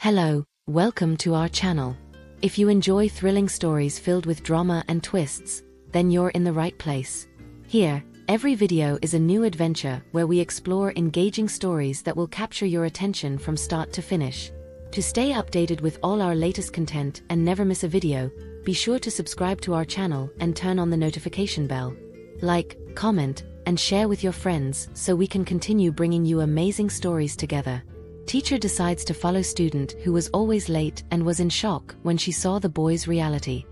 Hello, welcome to our channel. If you enjoy thrilling stories filled with drama and twists, then you're in the right place. Here, every video is a new adventure where we explore engaging stories that will capture your attention from start to finish. To stay updated with all our latest content and never miss a video, be sure to subscribe to our channel and turn on the notification bell. Like, comment, and share with your friends so we can continue bringing you amazing stories together. Teacher decides to follow student who was always late and was in shock when she saw the boy's reality.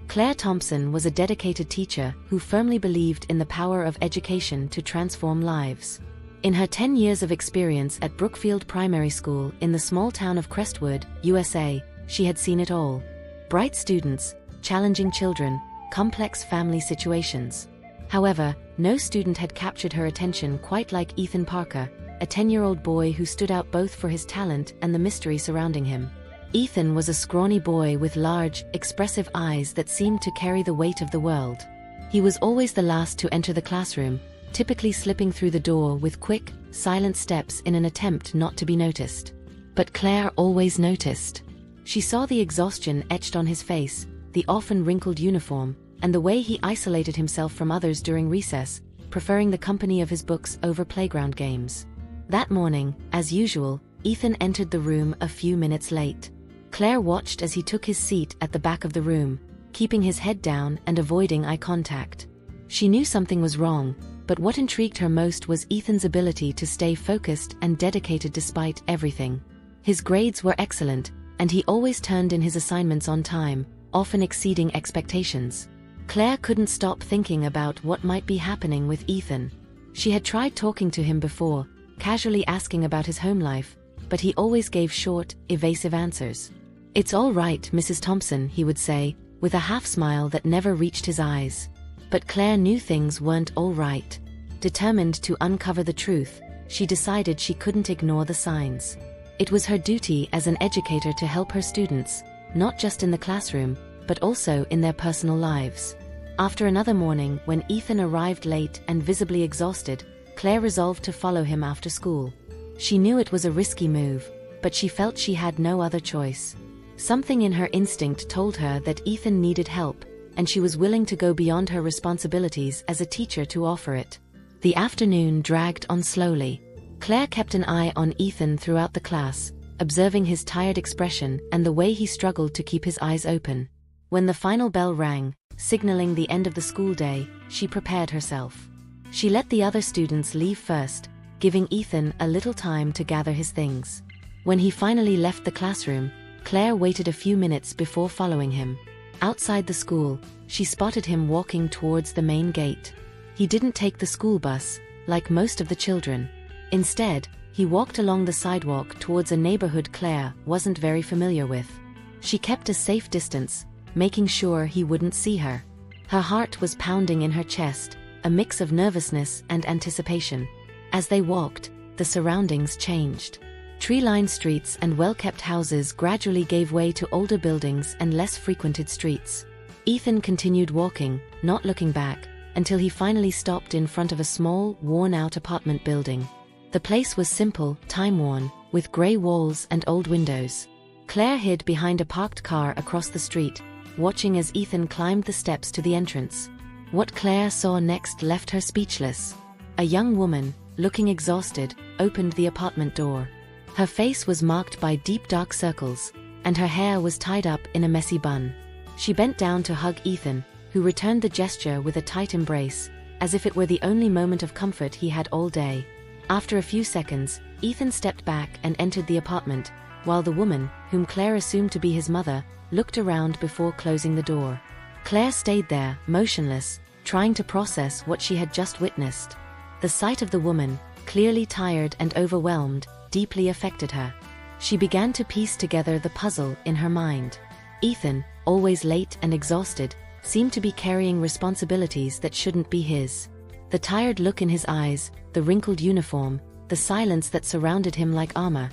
Claire Thompson was a dedicated teacher who firmly believed in the power of education to transform lives. In her 10 years of experience at Brookfield Primary School in the small town of Crestwood, USA, she had seen it all. Bright students, challenging children, complex family situations. However, no student had captured her attention quite like Ethan Parker, a 10-year-old boy who stood out both for his talent and the mystery surrounding him. Ethan was a scrawny boy with large, expressive eyes that seemed to carry the weight of the world. He was always the last to enter the classroom, typically slipping through the door with quick, silent steps in an attempt not to be noticed. But Claire always noticed. She saw the exhaustion etched on his face, the often wrinkled uniform, and the way he isolated himself from others during recess, preferring the company of his books over playground games. That morning, as usual, Ethan entered the room a few minutes late. Claire watched as he took his seat at the back of the room, keeping his head down and avoiding eye contact. She knew something was wrong, but what intrigued her most was Ethan's ability to stay focused and dedicated despite everything. His grades were excellent, and he always turned in his assignments on time, often exceeding expectations. Claire couldn't stop thinking about what might be happening with Ethan. She had tried talking to him before, casually asking about his home life, but he always gave short, evasive answers. "It's all right, Mrs. Thompson," he would say, with a half-smile that never reached his eyes. But Claire knew things weren't all right. Determined to uncover the truth, she decided she couldn't ignore the signs. It was her duty as an educator to help her students, not just in the classroom, but also in their personal lives. After another morning when Ethan arrived late and visibly exhausted, Claire resolved to follow him after school. She knew it was a risky move, but she felt she had no other choice. Something in her instinct told her that Ethan needed help, and she was willing to go beyond her responsibilities as a teacher to offer it. The afternoon dragged on slowly. Claire kept an eye on Ethan throughout the class, observing his tired expression and the way he struggled to keep his eyes open. When the final bell rang, signaling the end of the school day, she prepared herself. She let the other students leave first, giving Ethan a little time to gather his things. When he finally left the classroom, Claire waited a few minutes before following him. Outside the school, she spotted him walking towards the main gate. He didn't take the school bus, like most of the children. Instead, he walked along the sidewalk towards a neighborhood Claire wasn't very familiar with. She kept a safe distance, making sure he wouldn't see her. Her heart was pounding in her chest, a mix of nervousness and anticipation. As they walked, the surroundings changed. Tree-lined streets and well-kept houses gradually gave way to older buildings and less frequented streets. Ethan continued walking, not looking back, until he finally stopped in front of a small, worn-out apartment building. The place was simple, time-worn, with gray walls and old windows. Claire hid behind a parked car across the street, watching as Ethan climbed the steps to the entrance. What Claire saw next left her speechless. A young woman, looking exhausted, opened the apartment door. Her face was marked by deep dark circles, and her hair was tied up in a messy bun. She bent down to hug Ethan, who returned the gesture with a tight embrace, as if it were the only moment of comfort he had all day. After a few seconds, Ethan stepped back and entered the apartment, while the woman, whom Claire assumed to be his mother, looked around before closing the door. Claire stayed there, motionless, trying to process what she had just witnessed. The sight of the woman, clearly tired and overwhelmed, deeply affected her. She began to piece together the puzzle in her mind. Ethan, always late and exhausted, seemed to be carrying responsibilities that shouldn't be his. The tired look in his eyes, the wrinkled uniform, the silence that surrounded him like armor.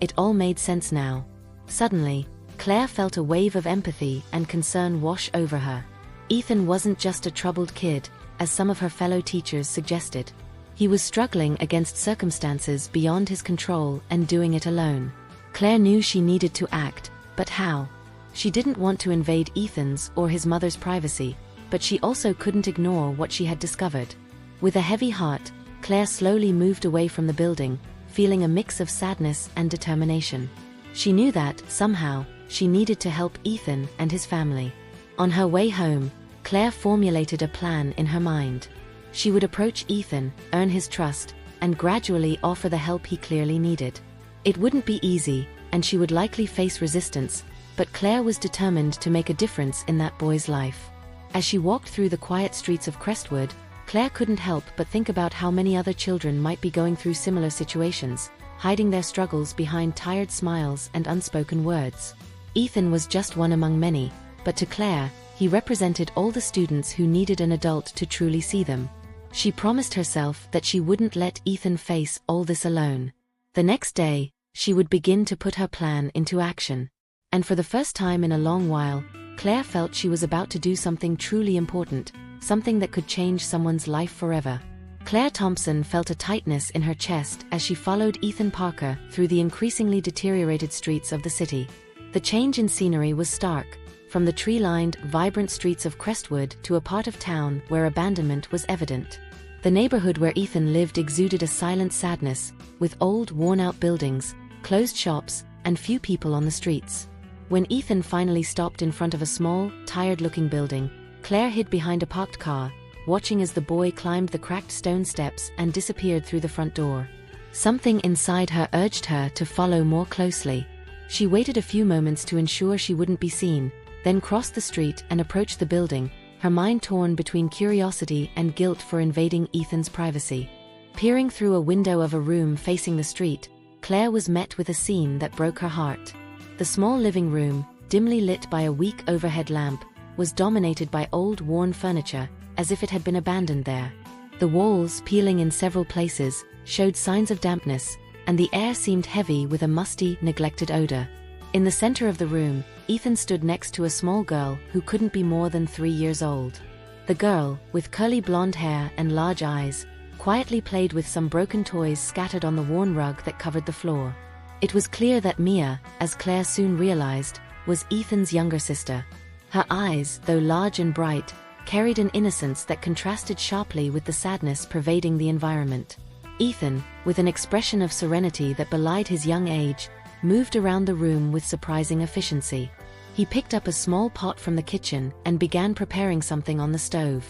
It all made sense now. Suddenly, Claire felt a wave of empathy and concern wash over her. Ethan wasn't just a troubled kid, as some of her fellow teachers suggested. He was struggling against circumstances beyond his control and doing it alone. Claire knew she needed to act, but how? She didn't want to invade Ethan's or his mother's privacy, but she also couldn't ignore what she had discovered. With a heavy heart, Claire slowly moved away from the building, feeling a mix of sadness and determination. She knew that, somehow, she needed to help Ethan and his family. On her way home, Claire formulated a plan in her mind. She would approach Ethan, earn his trust, and gradually offer the help he clearly needed. It wouldn't be easy, and she would likely face resistance, but Claire was determined to make a difference in that boy's life. As she walked through the quiet streets of Crestwood, Claire couldn't help but think about how many other children might be going through similar situations, hiding their struggles behind tired smiles and unspoken words. Ethan was just one among many, but to Claire, he represented all the students who needed an adult to truly see them. She promised herself that she wouldn't let Ethan face all this alone. The next day, she would begin to put her plan into action. And for the first time in a long while, Claire felt she was about to do something truly important, something that could change someone's life forever. Claire Thompson felt a tightness in her chest as she followed Ethan Parker through the increasingly deteriorated streets of the city. The change in scenery was stark, from the tree-lined, vibrant streets of Crestwood to a part of town where abandonment was evident. The neighborhood where Ethan lived exuded a silent sadness, with old, worn-out buildings, closed shops, and few people on the streets. When Ethan finally stopped in front of a small, tired-looking building, Claire hid behind a parked car, watching as the boy climbed the cracked stone steps and disappeared through the front door. Something inside her urged her to follow more closely. She waited a few moments to ensure she wouldn't be seen, then crossed the street and approached the building, her mind torn between curiosity and guilt for invading Ethan's privacy. Peering through a window of a room facing the street, Claire was met with a scene that broke her heart. The small living room, dimly lit by a weak overhead lamp, was dominated by old, worn furniture, as if it had been abandoned there. The walls, peeling in several places, showed signs of dampness, and the air seemed heavy with a musty, neglected odor. In the center of the room, Ethan stood next to a small girl who couldn't be more than 3 years old. The girl, with curly blonde hair and large eyes, quietly played with some broken toys scattered on the worn rug that covered the floor. It was clear that Mia, as Claire soon realized, was Ethan's younger sister. Her eyes, though large and bright, carried an innocence that contrasted sharply with the sadness pervading the environment. Ethan, with an expression of serenity that belied his young age, moved around the room with surprising efficiency. He picked up a small pot from the kitchen and began preparing something on the stove.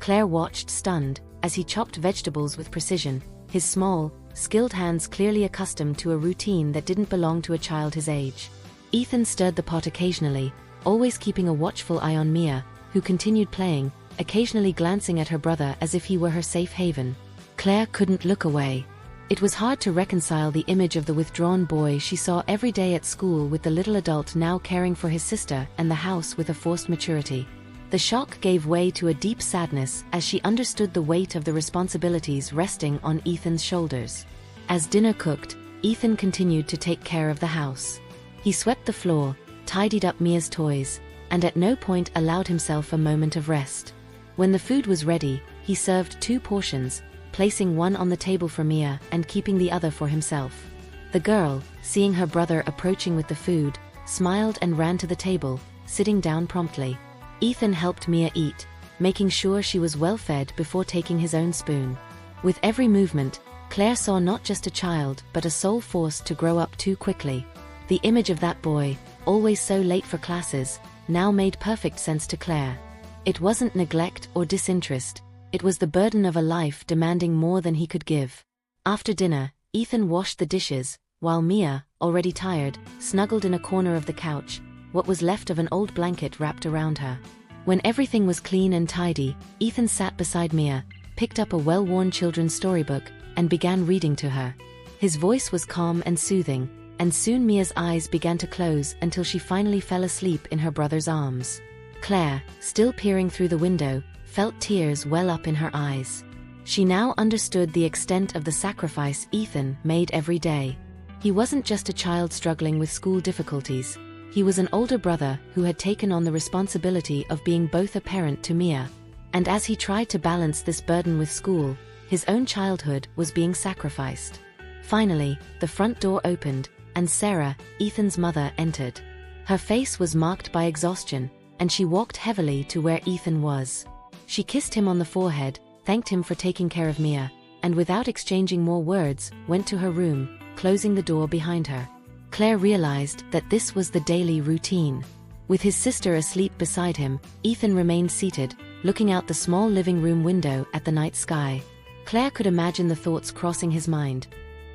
Claire watched, stunned, as he chopped vegetables with precision, his small, skilled hands clearly accustomed to a routine that didn't belong to a child his age. Ethan stirred the pot occasionally, always keeping a watchful eye on Mia, who continued playing, occasionally glancing at her brother as if he were her safe haven. Claire couldn't look away. It was hard to reconcile the image of the withdrawn boy she saw every day at school with the little adult now caring for his sister and the house with a forced maturity. The shock gave way to a deep sadness as she understood the weight of the responsibilities resting on Ethan's shoulders. As dinner cooked, Ethan continued to take care of the house. He swept the floor, tidied up Mia's toys, and at no point allowed himself a moment of rest. When the food was ready, he served 2 portions, placing one on the table for Mia and keeping the other for himself. The girl, seeing her brother approaching with the food, smiled and ran to the table, sitting down promptly. Ethan helped Mia eat, making sure she was well fed before taking his own spoon. With every movement, Claire saw not just a child but a soul forced to grow up too quickly. The image of that boy, always so late for classes, now made perfect sense to Claire. It wasn't neglect or disinterest, it was the burden of a life demanding more than he could give. After dinner, Ethan washed the dishes, while Mia, already tired, snuggled in a corner of the couch, what was left of an old blanket wrapped around her. When everything was clean and tidy, Ethan sat beside Mia, picked up a well-worn children's storybook, and began reading to her. His voice was calm and soothing, and soon Mia's eyes began to close until she finally fell asleep in her brother's arms. Claire, still peering through the window, felt tears well up in her eyes. She now understood the extent of the sacrifice Ethan made every day. He wasn't just a child struggling with school difficulties. He was an older brother who had taken on the responsibility of being both a parent to Mia. And as he tried to balance this burden with school, his own childhood was being sacrificed. Finally, the front door opened, and Sarah, Ethan's mother, entered. Her face was marked by exhaustion, and she walked heavily to where Ethan was. She kissed him on the forehead, thanked him for taking care of Mia, and without exchanging more words, went to her room, closing the door behind her. Claire realized that this was the daily routine. With his sister asleep beside him, Ethan remained seated, looking out the small living room window at the night sky. Claire could imagine the thoughts crossing his mind.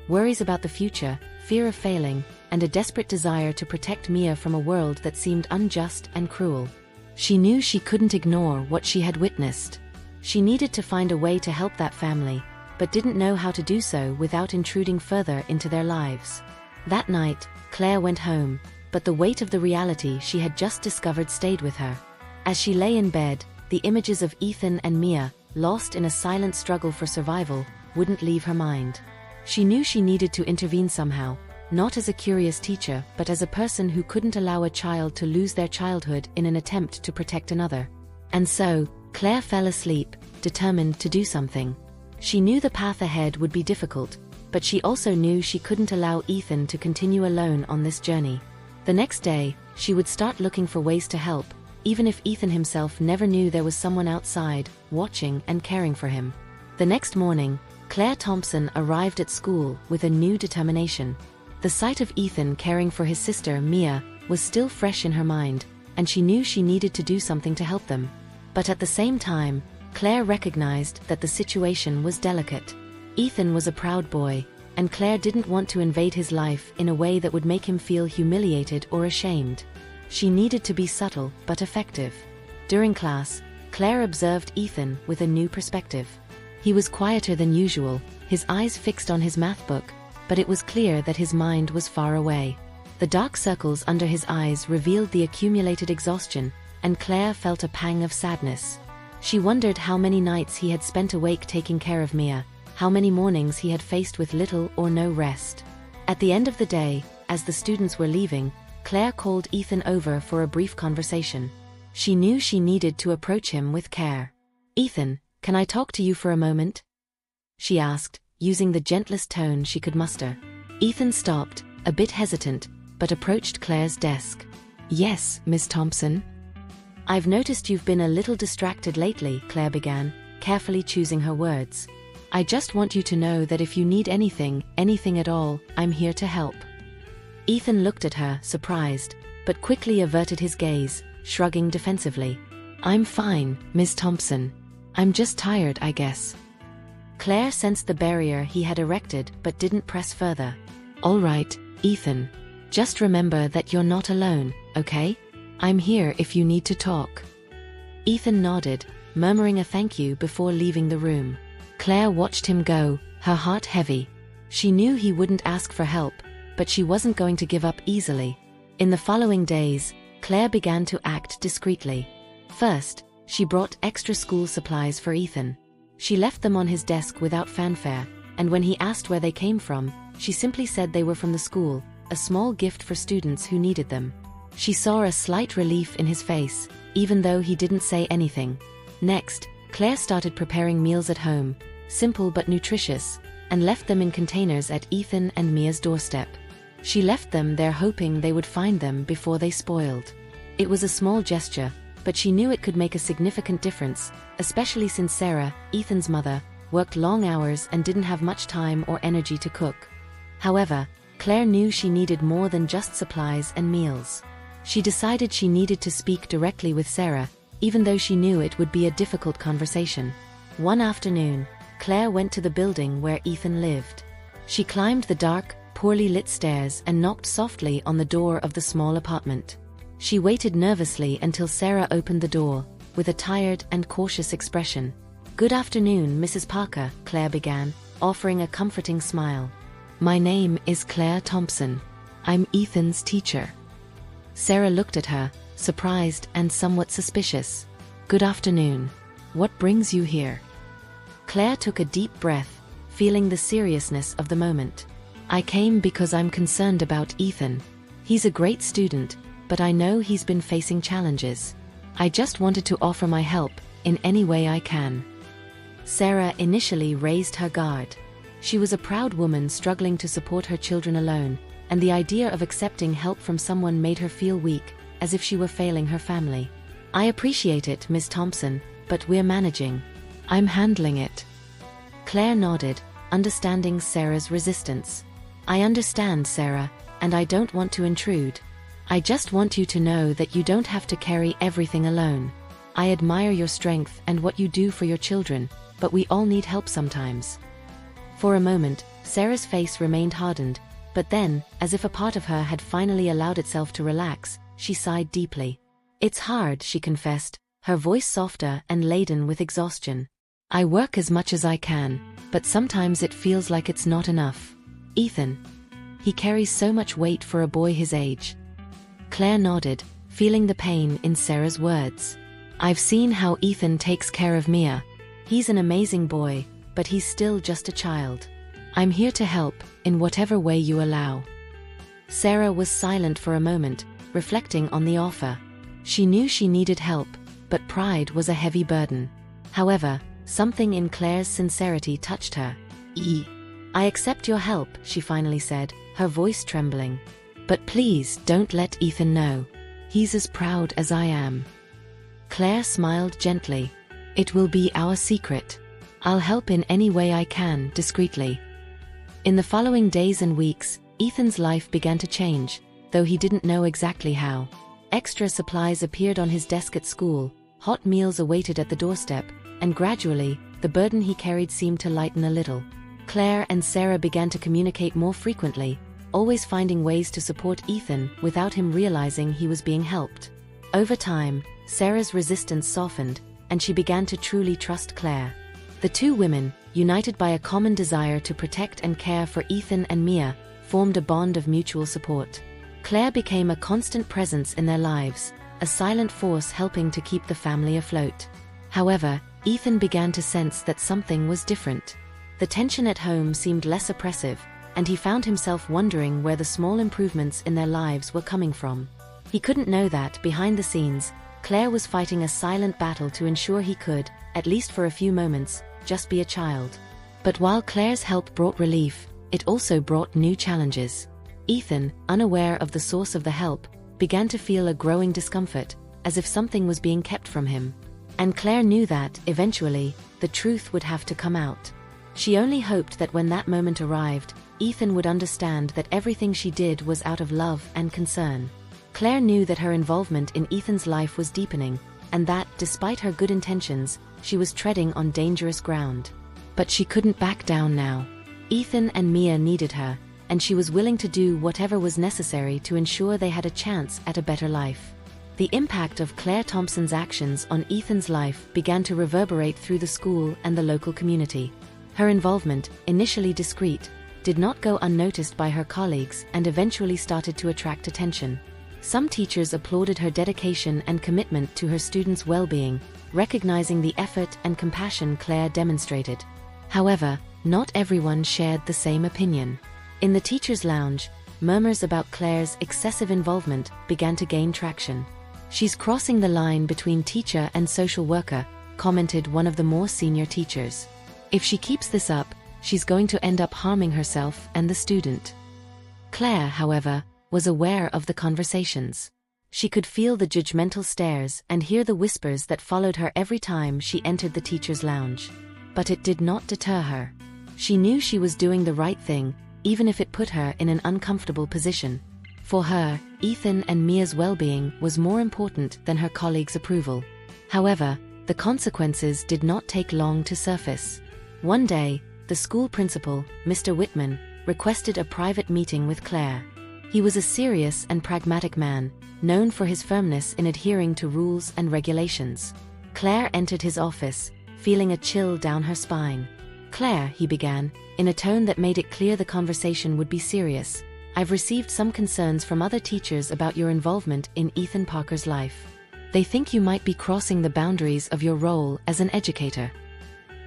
Worries about the future, fear of failing, and a desperate desire to protect Mia from a world that seemed unjust and cruel. She knew she couldn't ignore what she had witnessed. She needed to find a way to help that family, but didn't know how to do so without intruding further into their lives. That night, Claire went home, but the weight of the reality she had just discovered stayed with her. As she lay in bed, the images of Ethan and Mia, lost in a silent struggle for survival, wouldn't leave her mind. She knew she needed to intervene somehow, not as a curious teacher but as a person who couldn't allow a child to lose their childhood in an attempt to protect another. And so, Claire fell asleep, determined to do something. She knew the path ahead would be difficult, but she also knew she couldn't allow Ethan to continue alone on this journey. The next day, she would start looking for ways to help, even if Ethan himself never knew there was someone outside, watching and caring for him. The next morning, Claire Thompson arrived at school with a new determination. The sight of Ethan caring for his sister, Mia, was still fresh in her mind, and she knew she needed to do something to help them. But at the same time, Claire recognized that the situation was delicate. Ethan was a proud boy, and Claire didn't want to invade his life in a way that would make him feel humiliated or ashamed. She needed to be subtle but effective. During class, Claire observed Ethan with a new perspective. He was quieter than usual, his eyes fixed on his math book, but it was clear that his mind was far away. The dark circles under his eyes revealed the accumulated exhaustion, and Claire felt a pang of sadness. She wondered how many nights he had spent awake taking care of Mia, how many mornings he had faced with little or no rest. At the end of the day, as the students were leaving, Claire called Ethan over for a brief conversation. She knew she needed to approach him with care. "Ethan, can I talk to you for a moment?" she asked, using the gentlest tone she could muster. Ethan stopped, a bit hesitant, but approached Claire's desk. "Yes, Miss Thompson." "I've noticed you've been a little distracted lately," Claire began, carefully choosing her words. "I just want you to know that if you need anything at all, I'm here to help." Ethan looked at her, surprised, but quickly averted his gaze, shrugging defensively. "I'm fine, Miss Thompson. I'm just tired, I guess." Claire sensed the barrier he had erected but didn't press further. "All right, Ethan. Just remember that you're not alone, okay? I'm here if you need to talk." Ethan nodded, murmuring a thank you before leaving the room. Claire watched him go, her heart heavy. She knew he wouldn't ask for help, but she wasn't going to give up easily. In the following days, Claire began to act discreetly. First, she brought extra school supplies for Ethan. She left them on his desk without fanfare, and when he asked where they came from, she simply said they were from the school, a small gift for students who needed them. She saw a slight relief in his face, even though he didn't say anything. Next, Claire started preparing meals at home, simple but nutritious, and left them in containers at Ethan and Mia's doorstep. She left them there hoping they would find them before they spoiled. It was a small gesture, but she knew it could make a significant difference, especially since Sarah, Ethan's mother, worked long hours and didn't have much time or energy to cook. However, Claire knew she needed more than just supplies and meals. She decided she needed to speak directly with Sarah, even though she knew it would be a difficult conversation. One afternoon, Claire went to the building where Ethan lived. She climbed the dark, poorly lit stairs and knocked softly on the door of the small apartment. She waited nervously until Sarah opened the door, with a tired and cautious expression. "Good afternoon, Mrs. Parker," Claire began, offering a comforting smile. "My name is Claire Thompson. I'm Ethan's teacher." Sarah looked at her, surprised and somewhat suspicious. "Good afternoon. What brings you here?" Claire took a deep breath, feeling the seriousness of the moment. "I came because I'm concerned about Ethan. He's a great student, but I know he's been facing challenges. I just wanted to offer my help, in any way I can." Sarah initially raised her guard. She was a proud woman struggling to support her children alone, and the idea of accepting help from someone made her feel weak, as if she were failing her family. "I appreciate it, Miss Thompson, but we're managing. I'm handling it." Claire nodded, understanding Sarah's resistance. "I understand, Sarah, and I don't want to intrude. I just want you to know that you don't have to carry everything alone. I admire your strength and what you do for your children, but we all need help sometimes." For a moment, Sarah's face remained hardened, but then, as if a part of her had finally allowed itself to relax, she sighed deeply. "It's hard," she confessed, her voice softer and laden with exhaustion. "I work as much as I can, but sometimes it feels like it's not enough. Ethan. He carries so much weight for a boy his age." Claire nodded, feeling the pain in Sarah's words. "I've seen how Ethan takes care of Mia. He's an amazing boy, but he's still just a child. I'm here to help, in whatever way you allow." Sarah was silent for a moment, reflecting on the offer. She knew she needed help, but pride was a heavy burden. However, something in Claire's sincerity touched her. "I accept your help," she finally said, her voice trembling. "But please don't let Ethan know. He's as proud as I am." Claire smiled gently. "It will be our secret. I'll help in any way I can, discreetly." In the following days and weeks, Ethan's life began to change, though he didn't know exactly how. Extra supplies appeared on his desk at school, hot meals awaited at the doorstep, and gradually, the burden he carried seemed to lighten a little. Claire and Sarah began to communicate more frequently, always finding ways to support Ethan without him realizing he was being helped. Over time, Sarah's resistance softened, and she began to truly trust Claire. The two women, united by a common desire to protect and care for Ethan and Mia, formed a bond of mutual support. Claire became a constant presence in their lives, a silent force helping to keep the family afloat. However, Ethan began to sense that something was different. The tension at home seemed less oppressive, and he found himself wondering where the small improvements in their lives were coming from. He couldn't know that, behind the scenes, Claire was fighting a silent battle to ensure he could, at least for a few moments, just be a child. But while Claire's help brought relief, it also brought new challenges. Ethan, unaware of the source of the help, began to feel a growing discomfort, as if something was being kept from him. And Claire knew that, eventually, the truth would have to come out. She only hoped that when that moment arrived, Ethan would understand that everything she did was out of love and concern. Claire knew that her involvement in Ethan's life was deepening, and that, despite her good intentions, she was treading on dangerous ground. But she couldn't back down now. Ethan and Mia needed her, and she was willing to do whatever was necessary to ensure they had a chance at a better life. The impact of Claire Thompson's actions on Ethan's life began to reverberate through the school and the local community. Her involvement, initially discreet, did not go unnoticed by her colleagues and eventually started to attract attention. Some teachers applauded her dedication and commitment to her students' well-being, recognizing the effort and compassion Claire demonstrated. However, not everyone shared the same opinion. In the teachers' lounge, murmurs about Claire's excessive involvement began to gain traction. "She's crossing the line between teacher and social worker," commented one of the more senior teachers. "If she keeps this up, she's going to end up harming herself and the student." Claire, however, was aware of the conversations. She could feel the judgmental stares and hear the whispers that followed her every time she entered the teacher's lounge. But it did not deter her. She knew she was doing the right thing, even if it put her in an uncomfortable position. For her, Ethan and Mia's well-being was more important than her colleagues' approval. However, the consequences did not take long to surface. One day, the school principal, Mr. Whitman, requested a private meeting with Claire. He was a serious and pragmatic man, known for his firmness in adhering to rules and regulations. Claire entered his office, feeling a chill down her spine. "Claire," he began, in a tone that made it clear the conversation would be serious, "I've received some concerns from other teachers about your involvement in Ethan Parker's life. They think you might be crossing the boundaries of your role as an educator."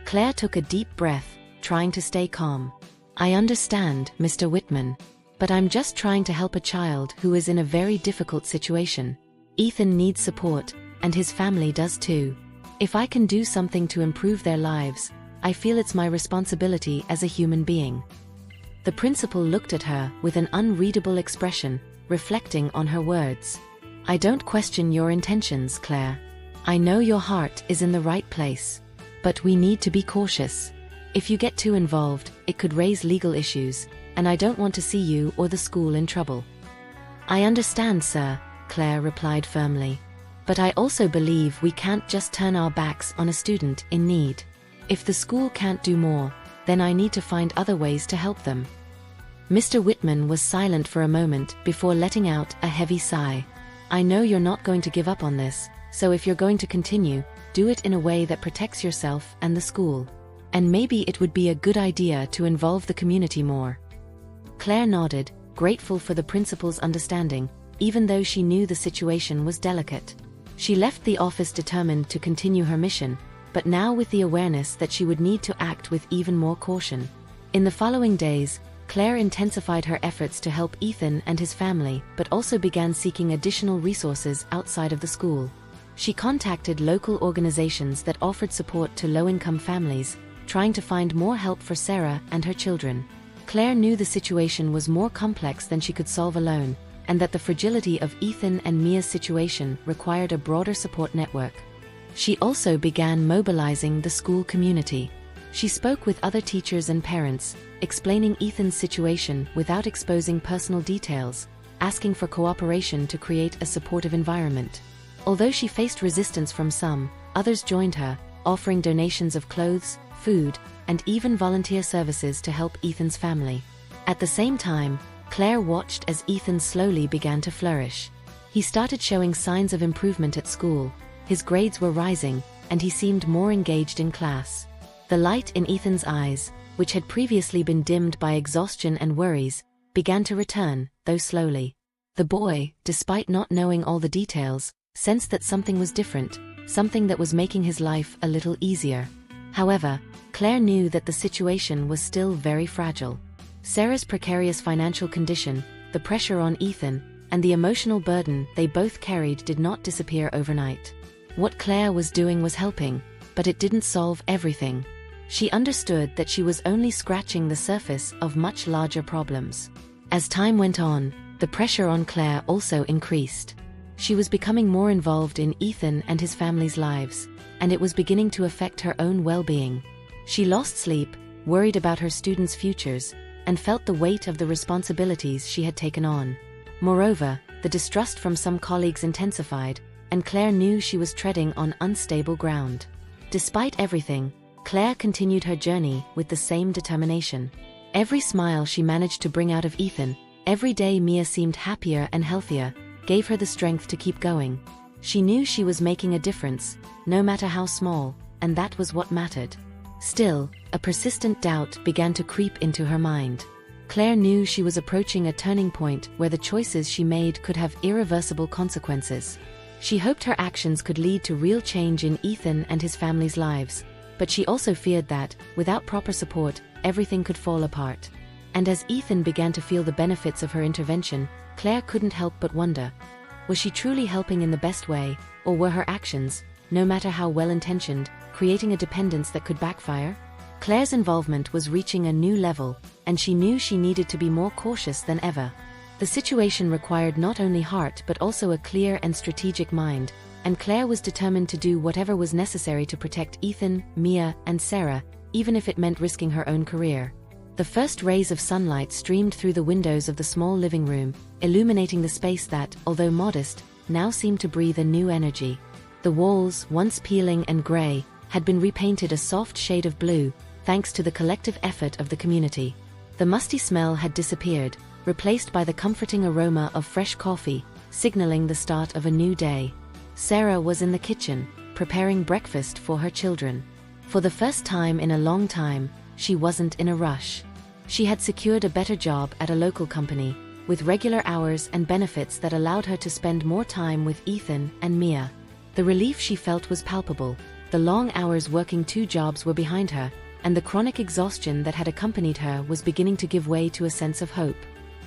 Claire took a deep breath, trying to stay calm. "I understand, Mr. Whitman, but I'm just trying to help a child who is in a very difficult situation. Ethan needs support, and his family does too. If I can do something to improve their lives, I feel it's my responsibility as a human being." The principal looked at her with an unreadable expression, reflecting on her words. "I don't question your intentions, Claire. I know your heart is in the right place. But we need to be cautious. If you get too involved, it could raise legal issues, and I don't want to see you or the school in trouble." "I understand, sir," Claire replied firmly. "But I also believe we can't just turn our backs on a student in need. If the school can't do more, then I need to find other ways to help them." Mr. Whitman was silent for a moment before letting out a heavy sigh. "I know you're not going to give up on this, so if you're going to continue, do it in a way that protects yourself and the school. And maybe it would be a good idea to involve the community more." Claire nodded, grateful for the principal's understanding, even though she knew the situation was delicate. She left the office determined to continue her mission, but now with the awareness that she would need to act with even more caution. In the following days, Claire intensified her efforts to help Ethan and his family, but also began seeking additional resources outside of the school. She contacted local organizations that offered support to low-income families, trying to find more help for Sarah and her children. Claire knew the situation was more complex than she could solve alone, and that the fragility of Ethan and Mia's situation required a broader support network. She also began mobilizing the school community. She spoke with other teachers and parents, explaining Ethan's situation without exposing personal details, asking for cooperation to create a supportive environment. Although she faced resistance from some, others joined her, offering donations of clothes, food, and even volunteer services to help Ethan's family. At the same time, Claire watched as Ethan slowly began to flourish. He started showing signs of improvement at school, his grades were rising, and he seemed more engaged in class. The light in Ethan's eyes, which had previously been dimmed by exhaustion and worries, began to return, though slowly. The boy, despite not knowing all the details, sensed that something was different, something that was making his life a little easier. However, Claire knew that the situation was still very fragile. Sarah's precarious financial condition, the pressure on Ethan, and the emotional burden they both carried did not disappear overnight. What Claire was doing was helping, but it didn't solve everything. She understood that she was only scratching the surface of much larger problems. As time went on, the pressure on Claire also increased. She was becoming more involved in Ethan and his family's lives, and it was beginning to affect her own well-being. She lost sleep, worried about her students' futures, and felt the weight of the responsibilities she had taken on. Moreover, the distrust from some colleagues intensified, and Claire knew she was treading on unstable ground. Despite everything, Claire continued her journey with the same determination. Every smile she managed to bring out of Ethan, every day Mia seemed happier and healthier, gave her the strength to keep going. She knew she was making a difference, no matter how small, and that was what mattered. Still, a persistent doubt began to creep into her mind. Claire knew she was approaching a turning point where the choices she made could have irreversible consequences. She hoped her actions could lead to real change in Ethan and his family's lives, but she also feared that, without proper support, everything could fall apart. And as Ethan began to feel the benefits of her intervention, Claire couldn't help but wonder, was she truly helping in the best way, or were her actions, no matter how well-intentioned, creating a dependence that could backfire? Claire's involvement was reaching a new level, and she knew she needed to be more cautious than ever. The situation required not only heart but also a clear and strategic mind, and Claire was determined to do whatever was necessary to protect Ethan, Mia, and Sarah, even if it meant risking her own career. The first rays of sunlight streamed through the windows of the small living room, illuminating the space that, although modest, now seemed to breathe a new energy. The walls, once peeling and gray, had been repainted a soft shade of blue, thanks to the collective effort of the community. The musty smell had disappeared, replaced by the comforting aroma of fresh coffee, signaling the start of a new day. Sarah was in the kitchen, preparing breakfast for her children. For the first time in a long time, she wasn't in a rush. She had secured a better job at a local company, with regular hours and benefits that allowed her to spend more time with Ethan and Mia. The relief she felt was palpable. The long hours working 2 jobs were behind her, and the chronic exhaustion that had accompanied her was beginning to give way to a sense of hope.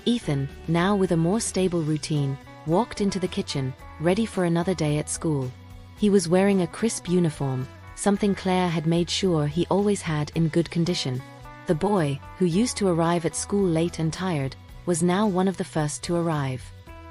Ethan, now with a more stable routine, walked into the kitchen, ready for another day at school. He was wearing a crisp uniform, something Claire had made sure he always had in good condition. The boy, who used to arrive at school late and tired, was now one of the first to arrive.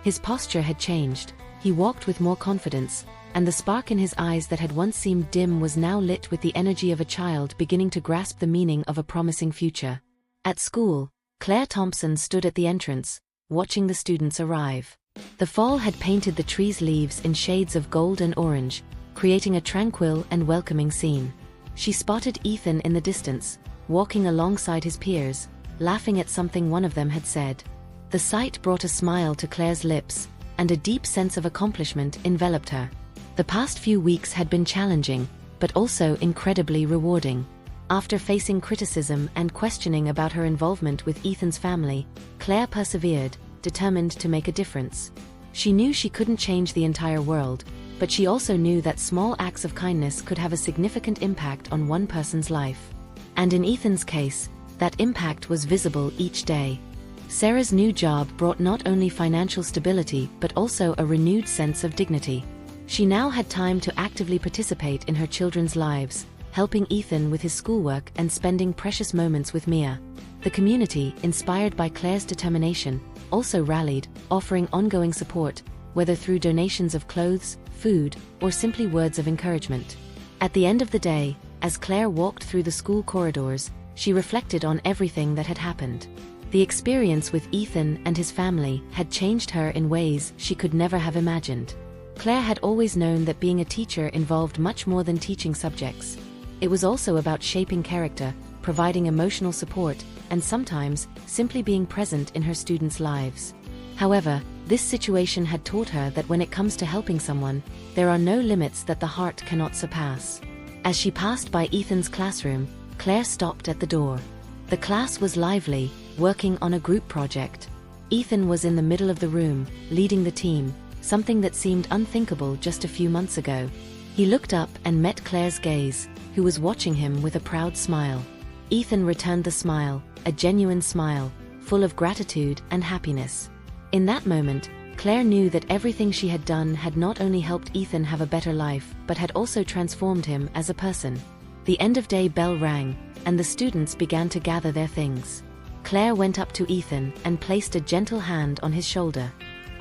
His posture had changed, he walked with more confidence, and the spark in his eyes that had once seemed dim was now lit with the energy of a child beginning to grasp the meaning of a promising future. At school, Claire Thompson stood at the entrance, watching the students arrive. The fall had painted the trees' leaves in shades of gold and orange, creating a tranquil and welcoming scene. She spotted Ethan in the distance, walking alongside his peers, laughing at something one of them had said. The sight brought a smile to Claire's lips, and a deep sense of accomplishment enveloped her. The past few weeks had been challenging, but also incredibly rewarding. After facing criticism and questioning about her involvement with Ethan's family, Claire persevered, determined to make a difference. She knew she couldn't change the entire world, but she also knew that small acts of kindness could have a significant impact on one person's life. And in Ethan's case, that impact was visible each day. Sarah's new job brought not only financial stability but also a renewed sense of dignity. She now had time to actively participate in her children's lives, helping Ethan with his schoolwork and spending precious moments with Mia. The community, inspired by Claire's determination, also rallied, offering ongoing support, whether through donations of clothes, food, or simply words of encouragement. At the end of the day, as Claire walked through the school corridors, she reflected on everything that had happened. The experience with Ethan and his family had changed her in ways she could never have imagined. Claire had always known that being a teacher involved much more than teaching subjects. It was also about shaping character, providing emotional support, and sometimes, simply being present in her students' lives. However, this situation had taught her that when it comes to helping someone, there are no limits that the heart cannot surpass. As she passed by Ethan's classroom, Claire stopped at the door. The class was lively, working on a group project. Ethan was in the middle of the room, leading the team, something that seemed unthinkable just a few months ago. He looked up and met Claire's gaze, who was watching him with a proud smile. Ethan returned the smile, a genuine smile, full of gratitude and happiness. In that moment, Claire knew that everything she had done had not only helped Ethan have a better life, but had also transformed him as a person. The end-of-day bell rang, and the students began to gather their things. Claire went up to Ethan and placed a gentle hand on his shoulder.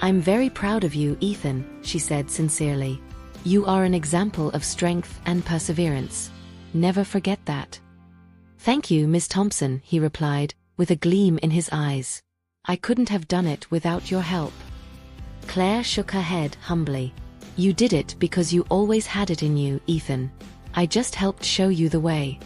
"I'm very proud of you, Ethan," she said sincerely. "You are an example of strength and perseverance. Never forget that." "Thank you, Miss Thompson," he replied, with a gleam in his eyes. "I couldn't have done it without your help." Claire shook her head humbly. "You did it because you always had it in you, Ethan. I just helped show you the way."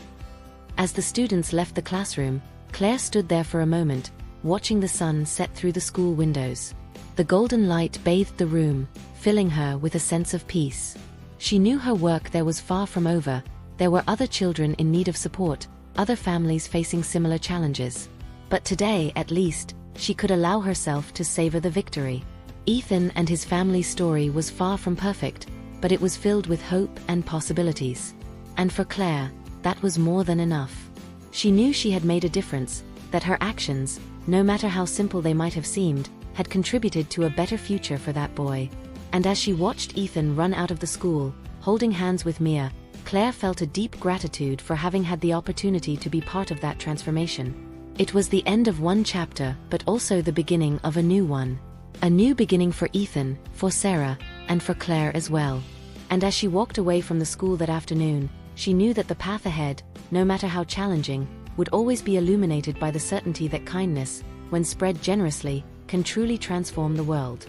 As the students left the classroom, Claire stood there for a moment, watching the sun set through the school windows. The golden light bathed the room, filling her with a sense of peace. She knew her work there was far from over. There were other children in need of support, other families facing similar challenges. But today, at least, she could allow herself to savor the victory. Ethan and his family's story was far from perfect, but it was filled with hope and possibilities. And for Claire, that was more than enough. She knew she had made a difference, that her actions, no matter how simple they might have seemed, had contributed to a better future for that boy. And as she watched Ethan run out of the school, holding hands with Mia, Claire felt a deep gratitude for having had the opportunity to be part of that transformation. It was the end of one chapter, but also the beginning of a new one. A new beginning for Ethan, for Sarah, and for Claire as well. And as she walked away from the school that afternoon, she knew that the path ahead, no matter how challenging, would always be illuminated by the certainty that kindness, when spread generously, can truly transform the world.